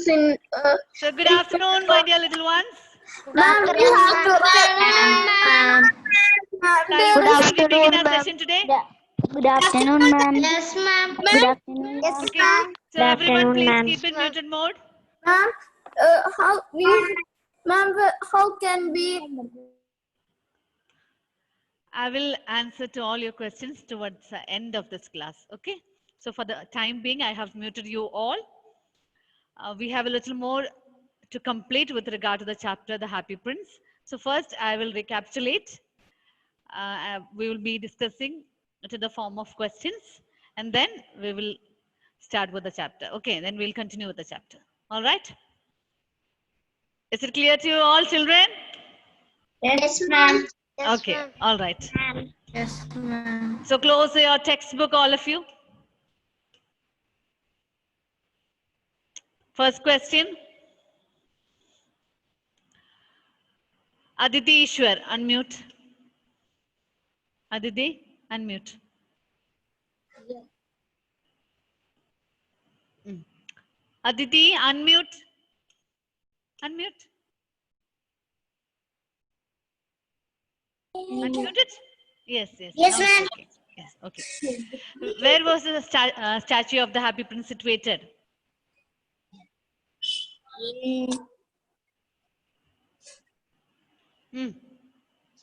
in, So good afternoon, my dear little ones. ma'am, we have to Are you ready to begin our session today? Good afternoon, ma'am. Yes, ma'am. Good afternoon, ma'am. Okay. So Good everyone, afternoon, please ma'am. keep in muted mode. Ma'am, how can we? I will answer to all your questions towards the end of this class. Okay. So for the time being, I have muted you all. We have a little more to complete with regard to the chapter, The Happy Prince. So first, I will recapitulate. We will be discussing it in the form of questions, and then we will start with the chapter. Okay, then we'll continue with the chapter. All right. Is it clear to you all, children? Yes, ma'am. Okay, all right. Yes, ma'am. So close your textbook, all of you. First question. Aditi Ishwar, unmute. Aditi, unmute. Aditi, unmute. Unmute. Unmuted? Yes, yes. Yes, Now it's ma'am. okay. Yes, okay. Where was the statue of the Happy Prince situated?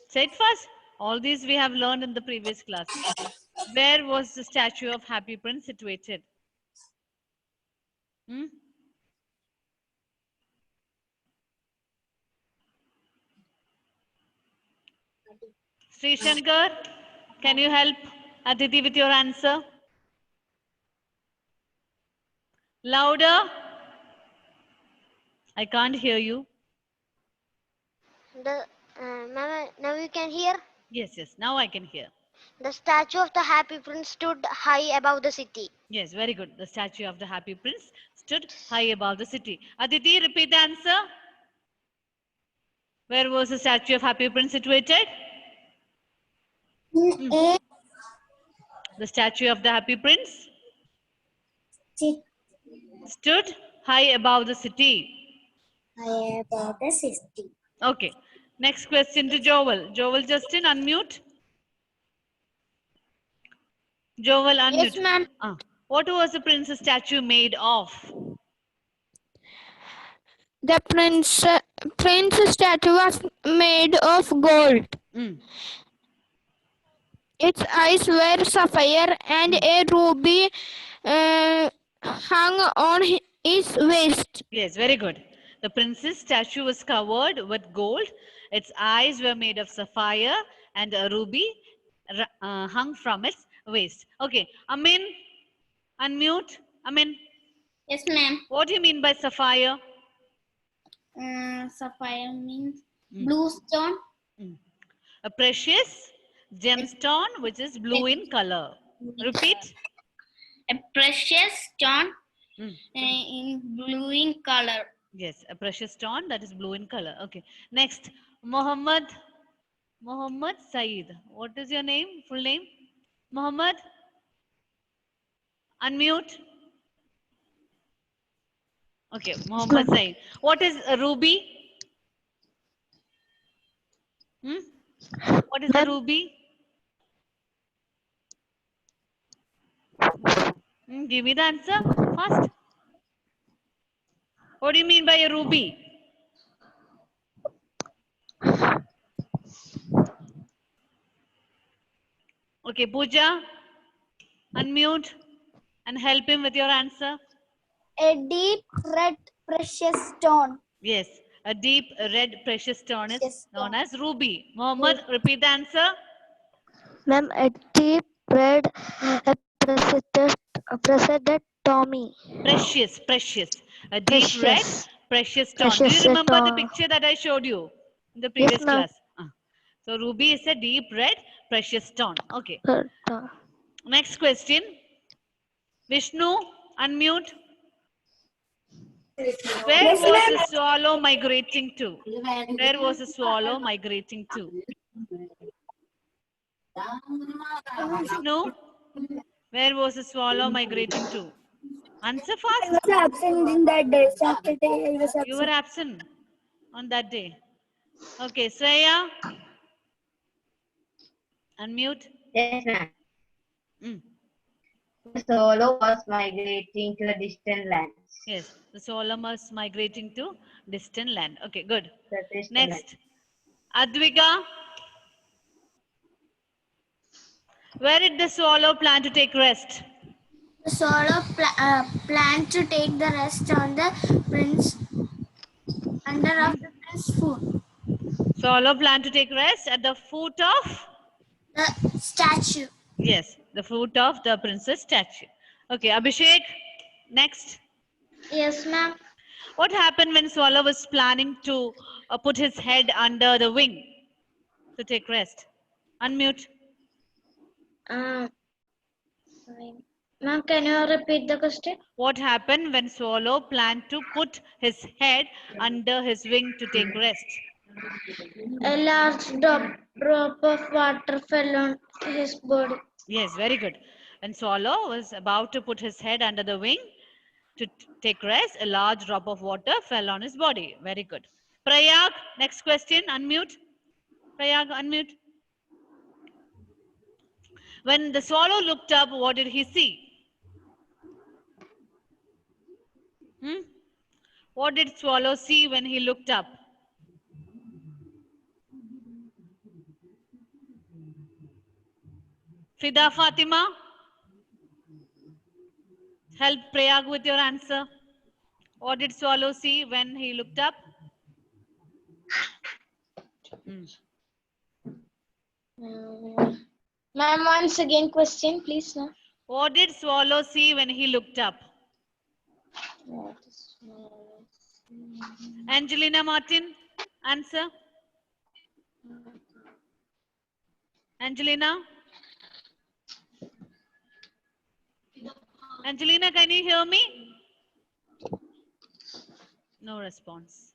Say it fast. All these we have learned in the previous class. Where was the statue of Happy Prince situated? Hmm? Sri Shankar, can you help Aditi with your answer? Louder. I can't hear you. Now you can hear. Yes, yes. Now I can hear. The statue of the Happy Prince stood high above the city. Yes, very good. The statue of the Happy Prince stood high above the city. Aditi, repeat the answer. Where was the statue of Happy Prince situated? The statue of the Happy Prince stood high above the city. High above the city. Okay. Next question to Joel. Joel Justin, unmute. Joel, unmute. Yes, ma'am. What was the prince's statue made of? The prince statue was made of gold. Its eyes were sapphire and a ruby hung on his waist. Yes, very good. The prince's statue was covered with gold. Its eyes were made of sapphire and a ruby hung from its waist. Okay, Amin, unmute. Amin, Yes, ma'am. what do you mean by sapphire? Sapphire means blue stone. A precious gemstone which is blue in color. Repeat. A precious stone in blue in color. Yes, a precious stone that is blue in color. Okay. Next, Muhammad Saeed. What is your name? Full name? Muhammad? Unmute. Okay, Muhammad Saeed. What is a ruby? What is a ruby? Give me the answer fast. What do you mean by a ruby? Okay, Pooja, unmute and help him with your answer. A deep red precious stone. Yes, a deep red precious stone is Precious known as ruby. Mohammed, repeat the answer. Ma'am, a deep red presented Tommy. Precious. A deep red precious stone. Do Precious you remember the stone. picture that I showed you in the previous Yes, ma'am. class? So ruby is a deep red precious stone. Okay. Next question. Vishnu, unmute. Where was the swallow migrating to? Where was the swallow migrating to? Vishnu, where was the swallow migrating to? Answer I fast. was absent in that day. Saturday, I was You were absent. absent on that day. Okay, Shreya, unmute. Yes, ma'am. Mm. The solo was migrating to a distant land. Yes, the swallow was migrating to distant land. Okay, good. The distant land. Next, Advika. Where did the swallow plan to take rest? The swallow planned to take the rest on the prince under of the prince's foot. Swallow plan to take rest at the foot of? The statue. Yes, the foot of the princess statue. Okay, Abhishek, next. Yes, ma'am. What happened when swallow was planning to put his head under the wing to take rest? Unmute. Ma'am, can you repeat the question? What happened when swallow planned to put his head under his wing to take rest? A large drop of water fell on his body. Yes, very good. When swallow was about to put his head under the wing to take rest, a large drop of water fell on his body. Very good. Prayag, next question. Unmute. Prayag, unmute. When the swallow looked up, what did he see? What did swallow see when he looked up? Fida Fatima, help Prayag with your answer. What did swallow see when he looked up? Ma'am, once again question, please, ma'am. What did swallow see when he looked up? Angelina Martin, answer. Angelina? Angelina, can you hear me? No response.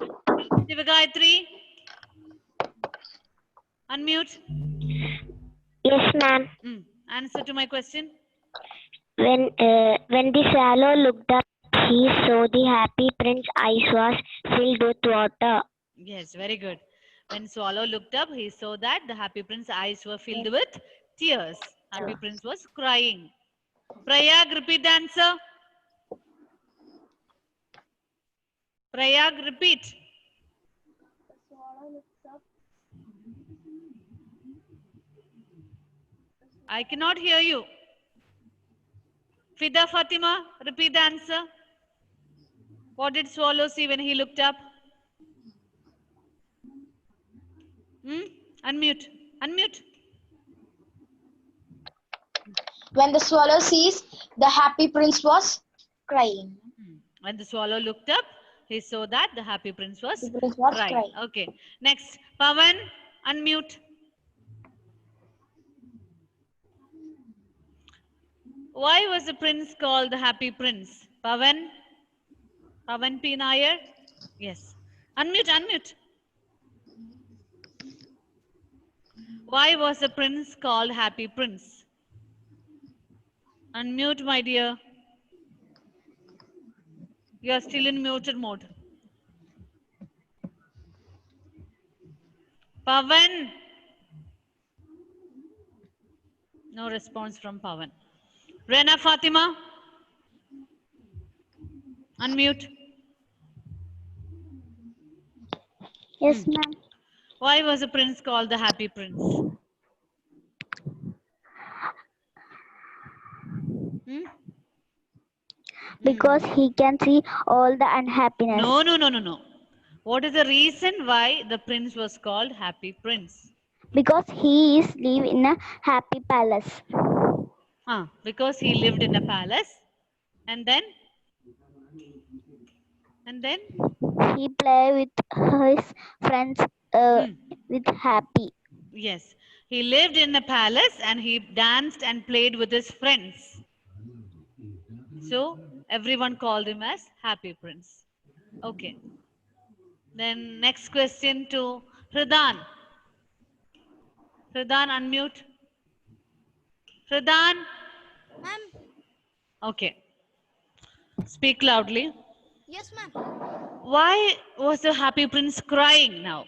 Divagayatri? Unmute. Yes, ma'am. Answer to my question. When the swallow looked up, he saw the happy prince's eyes was filled with water. Yes, very good. When swallow looked up, he saw that the happy prince's eyes were filled with tears. Happy prince was crying. Prayag, repeat the answer. Prayag, repeat. I cannot hear you. Fida Fatima, repeat the answer. What did swallow see when he looked up? Unmute. Unmute. When the swallow sees, the happy prince was crying. When the swallow looked up, he saw that the happy prince was The prince was crying. crying. Okay. Next, Pavan, unmute. Why was the prince called the happy prince? Pavan? Pavan P. Nair? Yes. Unmute, unmute. Why was the prince called happy prince? Unmute, my dear. You are still in muted mode. Pavan. No response from Pavan. Rena Fatima. Unmute. Yes, ma'am. Why was the prince called the happy prince? Because he can see all the unhappiness. No. What is the reason why the prince was called happy prince? Because he is live in a happy palace. Because he lived in a palace. And then? He play with his friends with happy. Yes. He lived in a palace and he danced and played with his friends. So everyone called him as happy prince. Okay. Then next question to Hridan. Hridan, unmute. Hridan. Ma'am. Okay. Speak loudly. Yes, ma'am. Why was the Happy Prince crying now?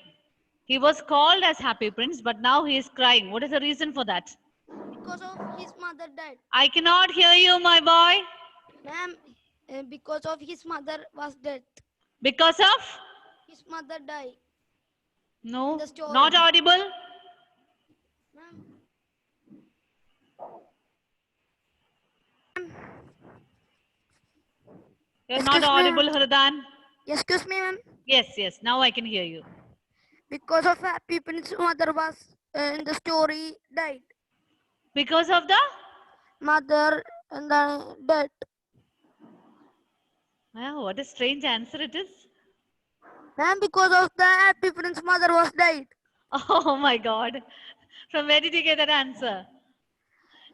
He was called as Happy Prince, but now he is crying. What is the reason for that? Because of his mother died. I cannot hear you, my boy. Ma'am, because of his mother was dead. Because of? His mother died. No, The story. not audible. Ma'am. You're not Excuse me, audible, Hridan. Excuse me, ma'am. Yes, now I can hear you. Because of Happy Prince's mother was in the story died. Because of the? Mother and the dead. Oh, what a strange answer it is. Ma'am, because of the Happy Prince's mother was died. Oh my God. From where did you get that answer?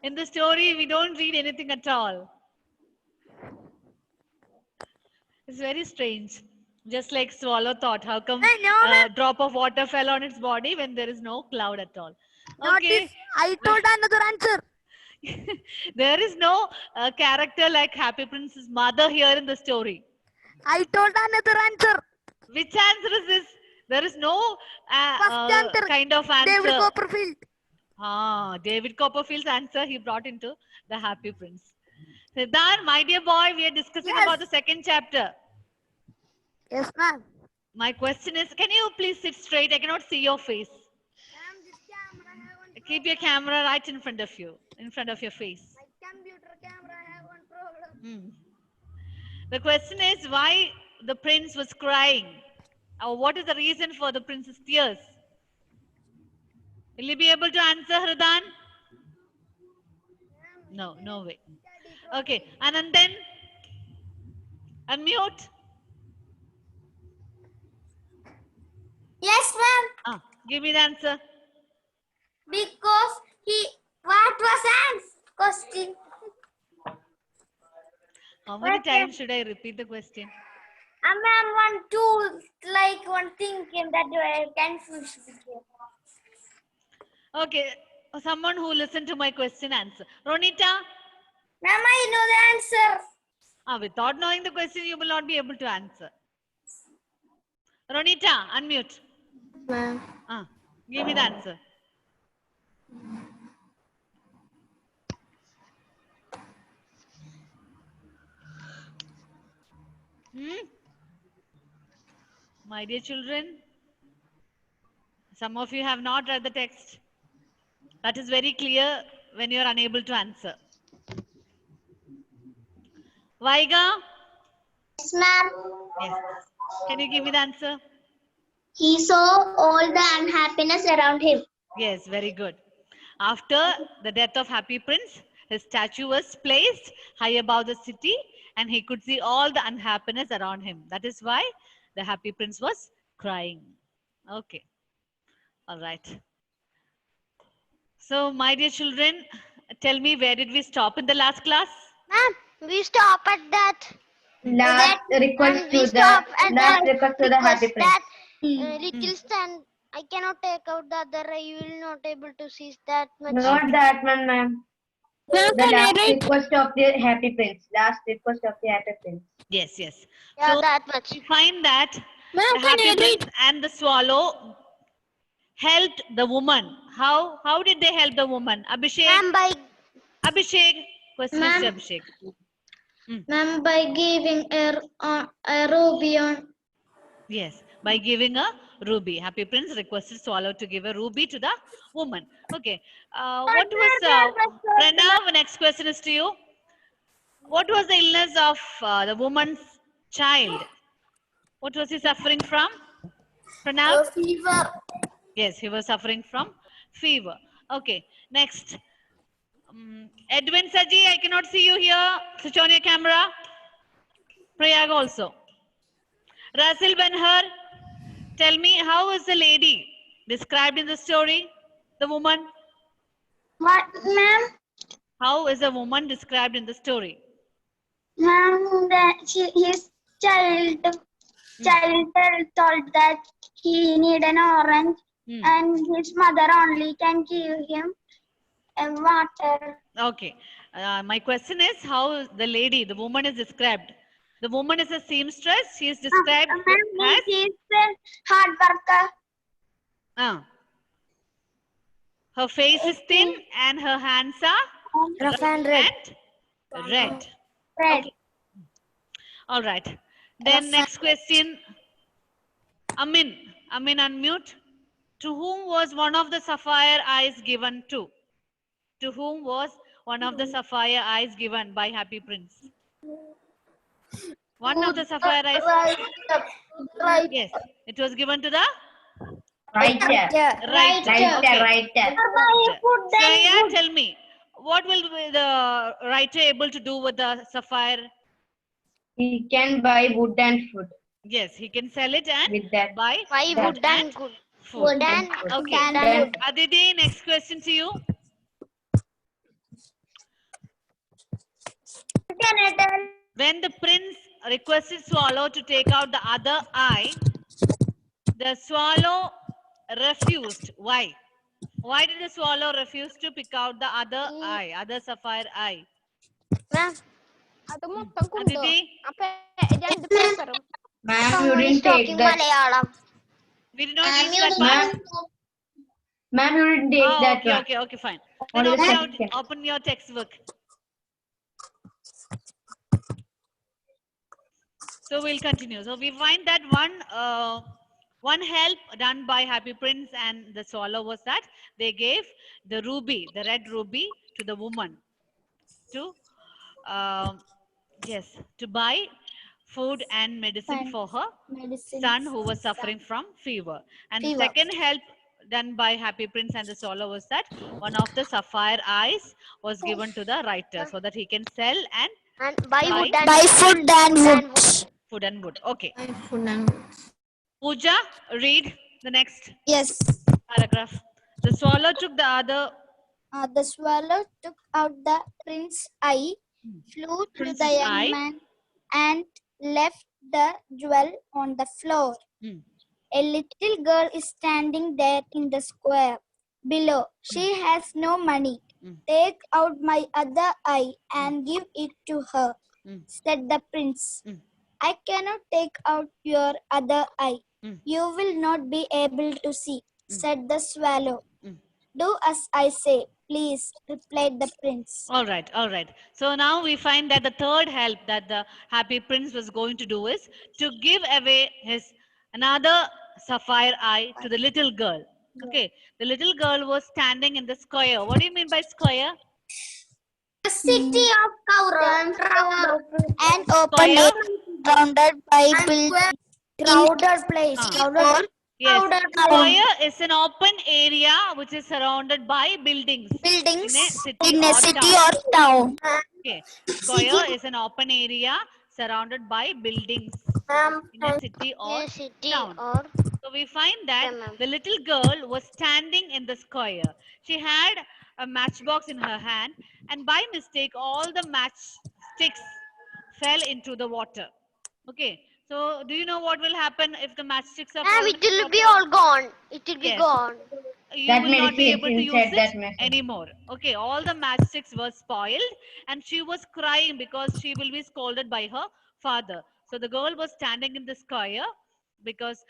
In the story, we don't read anything at all. It's very strange. Just like swallow thought. How come Hey, no, a drop of water fell on its body when there is no cloud at all? Okay. Notice, I told another answer. There is no character like Happy Prince's mother here in the story. I told another answer. Which answer is this? There is no First answer, kind of answer. David Copperfield. David Copperfield's answer he brought into the Happy Prince. Siddharth, my dear boy, we are discussing Yes. about the second chapter. Yes, ma'am. My question is, can you please sit straight? I cannot see your face. Ma'am, this camera have one Keep your camera right in front of you, in front of your face. My computer camera have one problem. The question is why the prince was crying, or what is the reason for the prince's tears? Will you be able to answer, Hridan? No way. Okay, Anandan, unmute. Yes, ma'am. Give me the answer. Because what was question? How many times should I repeat the question? Ma'am, one thing came that you are confused. Okay, someone who listened to my question answer. Ronita, Ma'am, I know the answer. without knowing the question, you will not be able to answer. Ronita, unmute. Ma'am. Give me the answer. My dear children, some of you have not read the text. That is very clear when you are unable to answer. Vaiga? Yes, ma'am. Yes. Can you give me the answer? He saw all the unhappiness around him. Yes, very good. After the death of Happy Prince, his statue was placed high above the city and he could see all the unhappiness around him. That is why the Happy Prince was crying. Okay. All right. So, my dear children, tell me, where did we stop in the last class? Ma'am, we stop at that. Last request we to stop the at last that request to the Happy Prince. that little stand. I cannot take out the other eye. You will not able to see that much. Not that one, ma'am. Ma'am, The can I last write? request of the Happy Prince. Last request of the Happy Prince. Yes, yes. Yeah, So, that much. we find that Ma'am, the can Happy I Prince read? and the swallow helped the woman. How did they help the woman? Abhishek? Ma'am, by Abhishek? Question is to Ma'am. Abhishek. Ma'am, by giving a ruby on. Yes, by giving a ruby. Happy Prince requested Swallow to give a ruby to the woman. Okay. What was Pranav? Next question is to you. What was the illness of the woman's child? What was he suffering from? Pranav? Fever. Yes, he was suffering from fever. Okay. Next. Edwin Saji, I cannot see you here. Switch on your camera. Prayag also. Rasil Ben-Hur, tell me, how is the lady described in the story? The woman? What, ma'am? How is a woman described in the story? Ma'am, his child told that he need an orange and his mother only can give him water. Okay. My question is how the lady, the woman is described. The woman is a seamstress. She is described as hard worker. Her face is thin and her hands are Rough and red. red. Red. Okay. All right. Then next question. Amin, unmute. To whom was one of the sapphire eyes given to? To whom was one of the sapphire eyes given by Happy Prince? One of the sapphire eyes. Right. Yes, it was given to the Writer. writer. Writer. Shreya, tell me, what will be the writer able to do with the sapphire? He can buy wood and food Yes, he can sell it and with that. buy wood and food. wood and Okay. Then Aditi, next question to you. When the prince requested swallow to take out the other eye, the swallow refused. Why? Why did the swallow refuse to pick out the other eye, other sapphire eye? Aditi, ma'am, you didn't take that. we did not reach that part. Ma'am, you didn't take that one. Okay, fine. Then Only the second. open your textbook. So we'll continue. So we find that one help done by Happy Prince and the swallow was that they gave the ruby, the red ruby, to the woman to to buy food and medicine for her son who was suffering from fever. And the second help done by Happy Prince and the swallow was that one of the sapphire eyes was given to the writer so that he can sell and buy food and wood. food and wood. Okay. Pooja, read the next Yes. paragraph. The swallow took the other. The swallow took out the prince's eye, flew to Prince's the young eye. man, and left the jewel on the floor. Hmm. A little girl is standing there in the square below. She has no money. Take out my other eye and give it to her, said the prince. I cannot take out your other eye. You will not be able to see, said the swallow. Do as I say, please, replied the prince. All right. So now we find that the third help that the Happy Prince was going to do is to give away his another sapphire eye to the little girl. Okay. The little girl was standing in the square. What do you mean by square? The city of Kaura and open Square? surrounded by buildings. Crowded place. Yes. Square is an open area which is surrounded by buildings. Buildings In a city or town. Okay. Square is an open area surrounded by buildings in a city or town. So we find that the little girl was standing in the square. She had a matchbox in her hand and by mistake all the matchsticks fell into the water. Okay. So do you know what will happen if the matchsticks are falling? It will be all gone. It will be Yes. gone. You That will not be medicine able to use inside that it medicine. anymore. Okay, all the matchsticks were spoiled and she was crying because she will be scolded by her father. So the girl was standing in the square because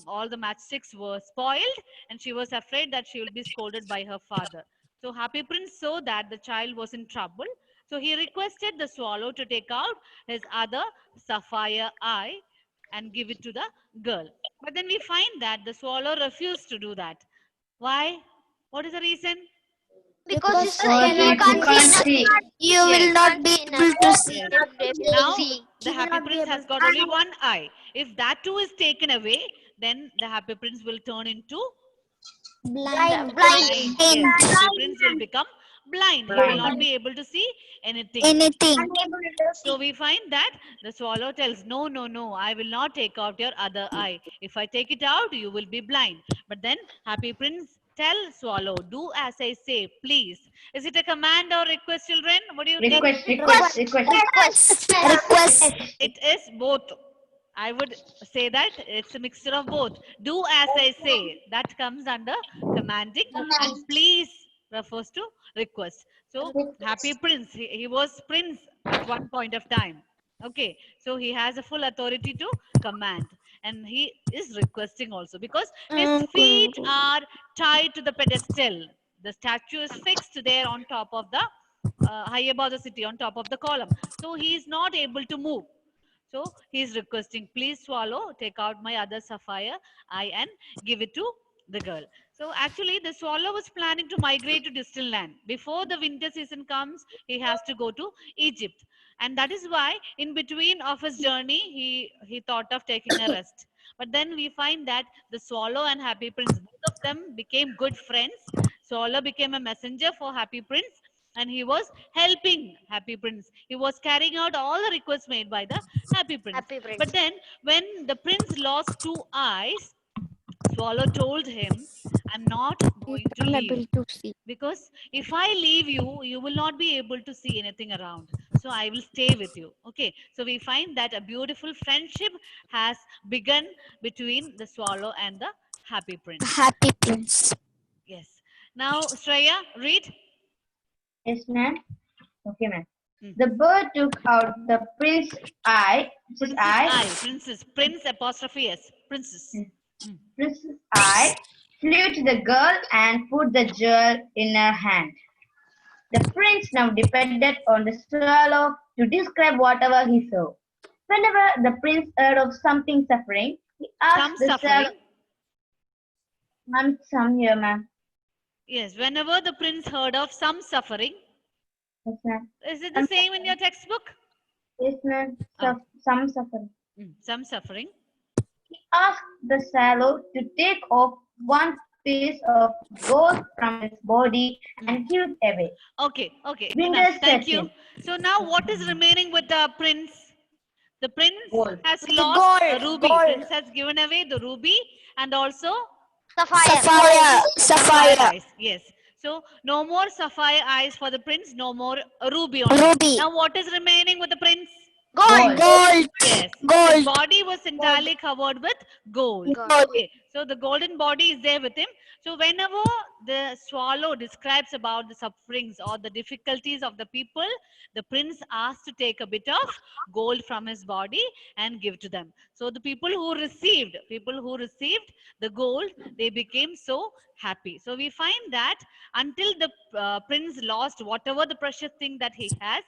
all the matchsticks were spoiled and she was afraid that she will be scolded by her father. So Happy Prince saw that the child was in trouble. So he requested the swallow to take out his other sapphire eye and give it to the girl. But then we find that the swallow refused to do that. Why? What is the reason? Because you can't see. You will not be able to see. Now the Happy Prince has got only one eye. If that too is taken away, then the Happy Prince will turn into Blind. blind. Yes, the Happy Prince will become blind. He will not be able to see anything. So we find that the swallow tells, no, I will not take out your other eye. If I take it out, you will be blind. But then Happy Prince tell swallow, do as I say, please. Is it a command or request, children? What do you think? Request. Request. It is both. I would say that it's a mixture of both. Do as I say. That comes under commanding. And please refers to request. So Happy Prince. He was prince at one point of time. Okay, so he has a full authority to command, and he is requesting also because his feet are tied to the pedestal. The statue is fixed there on top of the high above the city, on top of the column. So he is not able to move. So he is requesting, please swallow, take out my other sapphire eye and give it to the girl. So actually, the swallow was planning to migrate to distant land. Before the winter season comes, he has to go to Egypt. And that is why in between of his journey, he thought of taking a rest. But then we find that the swallow and Happy Prince, both of them became good friends. Swallow became a messenger for Happy Prince and he was helping Happy Prince. He was carrying out all the requests made by the Happy Prince. But then when the prince lost two eyes, Swallow told him, I'm not going to leave Unable to see. because if I leave you, you will not be able to see anything around. So I will stay with you. Okay. So we find that a beautiful friendship has begun between the swallow and the Happy Prince. Happy Prince. Yes. Now, Shreya, read. Yes, ma'am. Okay, ma'am. Hmm. The bird took out the prince's eye. Princess. Prince apostrophe S. Princess. Prince's eye, flew to the girl and put the jewel in her hand. The prince now depended on the swallow to describe whatever he saw. Whenever the prince heard of something suffering, he asked the swallow. Ma'am, some here, ma'am. Yes, whenever the prince heard of some suffering. Yes, ma'am. Is it the same in your textbook? Yes, ma'am. Some suffering. Some suffering. He asked the swallow to take off one piece of gold from his body and give it away. Okay, Winter enough. Thank set you. in. So now what is remaining with the prince? The prince Gold. has The lost a gold, ruby. gold. Prince has given away the ruby and also Sapphire. eyes. Yes. So no more sapphire eyes for the prince, no more ruby only. Ruby. Now what is remaining with the prince? Gold. Yes. Gold. His body was entirely covered with gold. Okay. So the golden body is there with him. So whenever the swallow describes about the sufferings or the difficulties of the people, the prince asks to take a bit of gold from his body and give to them. So the people who received the gold, they became so happy. So we find that until the prince lost whatever the precious thing that he has,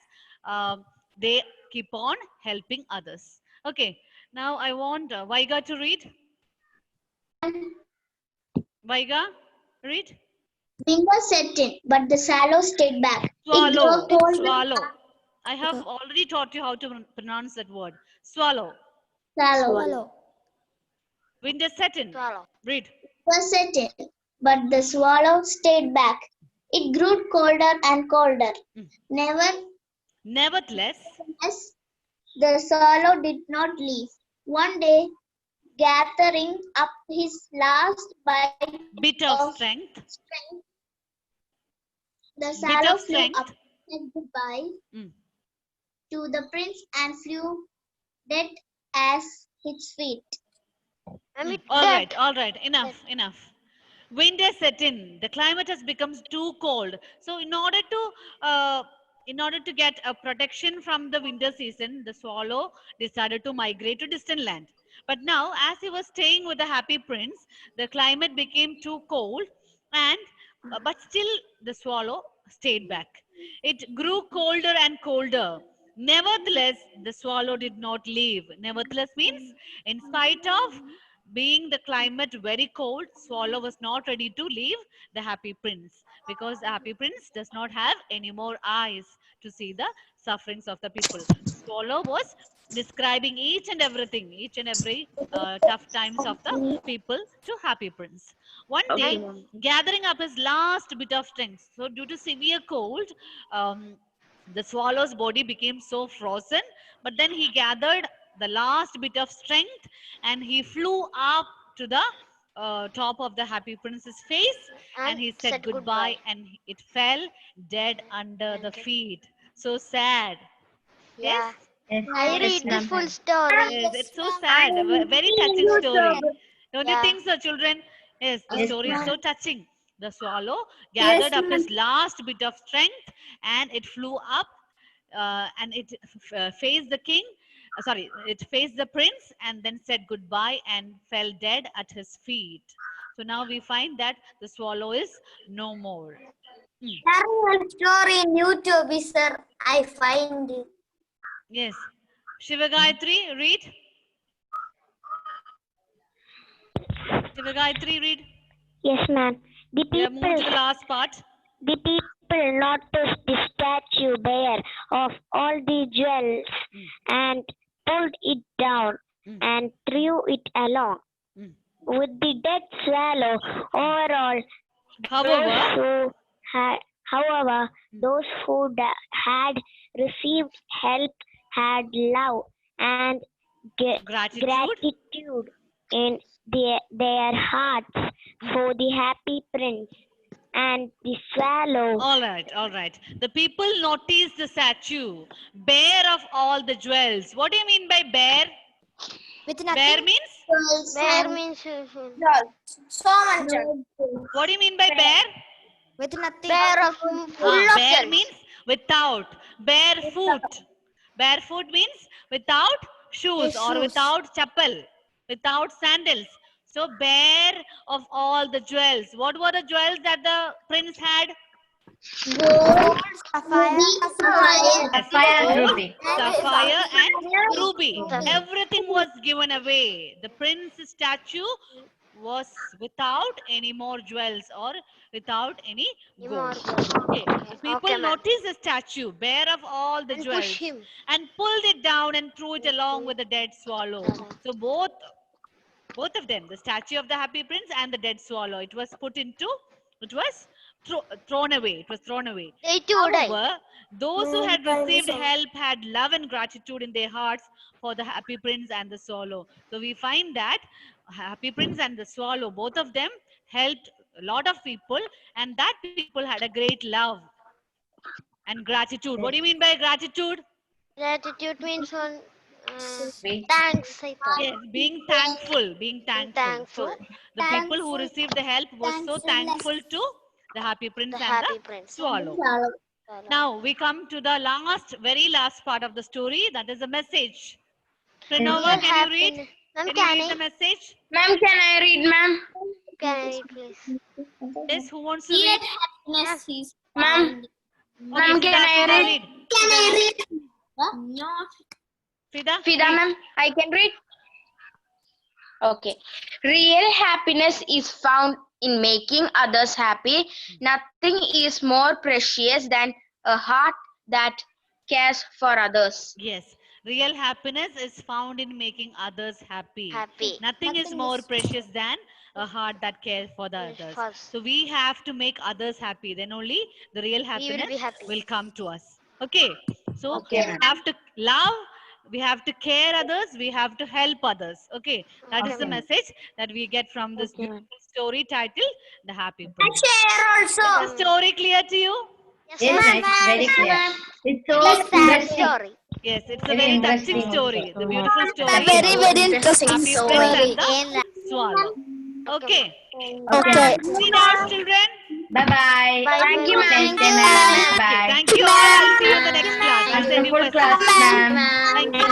they keep on helping others. Okay. Now I want Vaiga to read. Vaiga, read. Winter set in, but the swallow stayed back. Swallow. It grew cold. Swallow. I have already taught you how to pronounce that word. Swallow. Swallow. Winter set in. Read. Was set in, but the swallow stayed back. It grew colder and colder. Nevertheless, the swallow did not leave. One day, gathering up his last bit of strength. The Bit swallow of flew strength. up, said goodbye to the prince and flew dead at his feet. All right. Enough. Winter set in. The climate has become too cold. So in order to get a protection from the winter season, the swallow decided to migrate to distant land. But now, as he was staying with the Happy Prince, the climate became too cold, and but still the swallow stayed back. It grew colder and colder. Nevertheless, the swallow did not leave. Nevertheless means, in spite of being the climate very cold, swallow was not ready to leave the Happy Prince because the Happy Prince does not have any more eyes to see the sufferings of the people. Swallow was describing each and every tough times of the people to Happy Prince. One day, gathering up his last bit of strength, so due to severe cold, the swallow's body became so frozen, but then he gathered the last bit of strength and he flew up to the top of the Happy Prince's face and he said goodbye and it fell dead under the feet. So sad. Yes? Yes, I read the full story. Yes, it's so sad. A very touching story. Don't you think so, children? Yes, the story is so touching. The swallow gathered up his last bit of strength and it flew up and it faced the king sorry, it faced the prince and then said goodbye and fell dead at his feet. So now we find that the swallow is no more. Story in YouTube, sir. I find it. Yes. Shiva Gayatri, read. Shiva Gayatri, read. Yes, ma'am. The We have moved to the people, last part. the people noticed the statue bare of all the jewels and pulled it down Mm. and threw it along. Mm. With the dead swallow overall, However, however, those who had received help had love and gratitude in their hearts for the happy prince and the swallow. all right, all right. The people noticed the statue, bare of all the jewels. What do you mean by bare? With Bare nothing. means? Where means So much. What do you mean by bare? With nothing. bare of full of Bare shells. means without. Barefoot. Barefoot means without shoes or shoes. without chappal, without sandals. So bare of all the jewels. What were the jewels that the prince had? Gold, Sapphire. Sapphire and ruby. Sapphire and ruby. Everything was given away. The prince's statue was without any more jewels or without any gold. Okay. The people Okay, ma'am. noticed the statue, bare of all the And jewels, push him. and pulled it down and threw it along with the dead swallow. So both of them, the statue of the happy prince and the dead swallow, it was thrown away. It was thrown away. They too died. However, those who had received help had love and gratitude in their hearts for the happy prince and the swallow. So we find that happy prince and the swallow, both of them helped a lot of people, and that people had a great love and gratitude. What do you mean by gratitude? Gratitude means on Wait. thanks. I thought. Yes, being thankful, being thankful. Thankful. So the people who Thankful. received the help were so thankful to the happy prince The and happy the prince. swallow. Swallow. Now we come to the very last part of the story, that is the message. Pranava, can you read? Ma'am, Can you can read the I? message? Ma'am, can I read, ma'am? Can I read, please? Yes, who wants to here read? happiness is Ma'am, found. Okay, Ma'am, can Fida, I Fida, read? Can I read? No. Fida, Fida, read. ma'am, I can read. Okay. Real happiness is found in making others happy. Nothing is more precious than a heart that cares for others. Yes, real happiness is found in making others happy. Happy. Nothing is more precious than a heart that cares for the Yes, others. first. So we have to make others happy. Then only the real We will happiness be happy. will come to us. Okay. So Okay, we ma'am. have to love, we have to care others, we have to help others. Okay. That is Okay, the ma'am. message that we get from this Okay, ma'am. beautiful story titled The Happy Prince. Share Is the also. story clear to you? Yes, Yes, ma'am. ma'am, it's very clear. It's so It's a sad interesting. story. Yes, it's a Very very touching interesting story. also. The beautiful story. Very, very interesting Happy story. Prince and the swallow. Okay. Okay. See now, children. Bye-bye. Bye, Thank you, bye, ma'am. bye. Bye. Okay, Bye. thank you all. I'll see you in the next class. I'll send you Wonderful questions. class, ma'am. Thank you.